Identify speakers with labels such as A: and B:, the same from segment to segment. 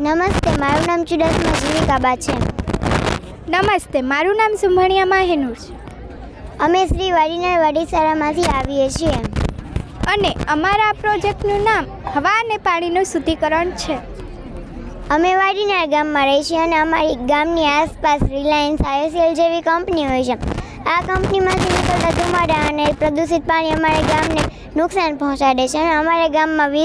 A: નમસ્તે, મારું નામ ચુડાસમા જીવિકાબા છે.
B: નમસ્તે, મારું નામ સુંભણિયા માહેનુર છે.
A: અમે શ્રી વાડીનાર વાડી શાળામાંથી આવીએ છીએ
B: અને અમારા પ્રોજેક્ટનું નામ હવા અને પાણીનું શુદ્ધિકરણ છે.
A: અમે વાડીનાર ગામમાં રહીએ છીએ અને અમારી ગામની આસપાસ રિલાયન્સ, IOCL જેવી કંપની હોય છે. આ કંપનીમાંથી નીકળતા ધુમાડા અને પ્રદૂષિત પાણી અમારા ગામને નુકસાન પહોંચાડે છે અને અમારા ગામમાં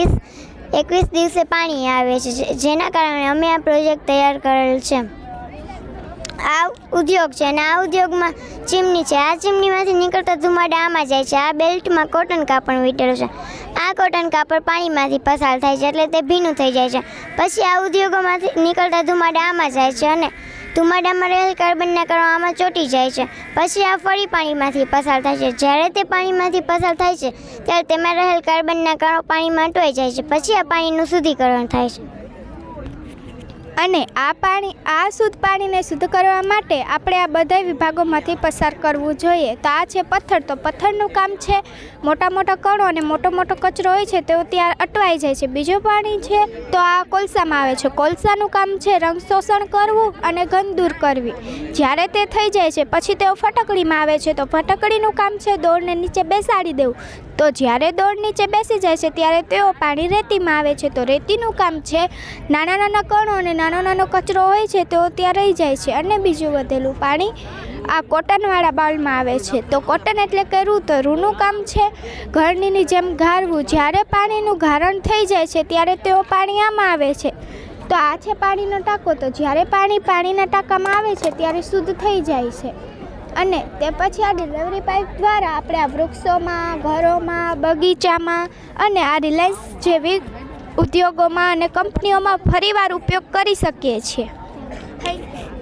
A: 20-21 દિવસે પાણી આવે છે, જેના કારણે અમે આ પ્રોજેક્ટ તૈયાર કરેલ છે. આ ઉદ્યોગ છે અને આ ઉદ્યોગમાં ચીમની છે. આ ચીમનીમાંથી નીકળતા ધુમાડા આમાં જાય છે. આ બેલ્ટમાં કોટન કાપડ વીંટેલું છે. આ કોટન કાપડ પાણીમાંથી પસાર થાય છે એટલે તે ભીનું થઈ જાય છે. પછી આ ઉદ્યોગોમાંથી નીકળતા ધુમાડા આમાં જાય છે અને ધુમાડામાં રહેલ કાર્બનના કણો આમાં ચોંટી જાય છે. પછી આ ફરી પાણીમાંથી પસાર થાય છે. જ્યારે તે પાણીમાંથી પસાર થાય છે ત્યારે તેમાં રહેલ કાર્બનના કણો પાણીમાં અટવાઈ જાય છે. પછી આ પાણીનું શુદ્ધિકરણ થાય છે.
B: અને આ શુદ્ધ પાણીને શુદ્ધ કરવા માટે આપણે આ બધા વિભાગોમાંથી પસાર કરવું જોઈએ. તો આ છે પથ્થર. તો પથ્થરનું કામ છે મોટા મોટા કણો અને મોટો મોટો કચરો હોય છે તેઓ ત્યાં અટવાઈ જાય છે. બીજું પાણી છે તો આ કોલસામાં આવે છે. કોલસાનું કામ છે રંગ શોષણ કરવું અને ગંધ દૂર કરવી. જ્યારે તે થઈ જાય છે પછી તેઓ ફટકડીમાં આવે છે. તો ફટકડીનું કામ છે દોરને નીચે બેસાડી દેવું. તો જ્યારે દોર નીચે બેસી જાય છે ત્યારે તેઓ પાણી રેતીમાં આવે છે. તો રેતીનું કામ છે નાના નાના કણો અને નાનો નાનો કચરો હોય છે તેઓ ત્યાં રહી જાય છે. અને બીજું વધેલું પાણી આ કોટનવાળા બાઉલમાં આવે છે. તો કોટન એટલે કે રૂ. તો રૂનું કામ છે ઘરણીની જેમ ગારવું. જ્યારે પાણીનું ગારણ થઈ જાય છે ત્યારે તેઓ પાણી આમાં આવે છે. તો આ છે પાણીનો ટાંકો. તો જ્યારે પાણીના ટાંકામાં આવે છે ત્યારે શુદ્ધ થઈ જાય છે. અને તે પછી આ ડિલિવરી પાઇપ દ્વારા આપણે આ વૃક્ષોમાં, ઘરોમાં, બગીચામાં અને આ રિલાયન્સ જેવી ઉદ્યોગોમાં અને કંપનીઓમાં ફરીવાર ઉપયોગ કરી શકીએ છીએ. Thank you.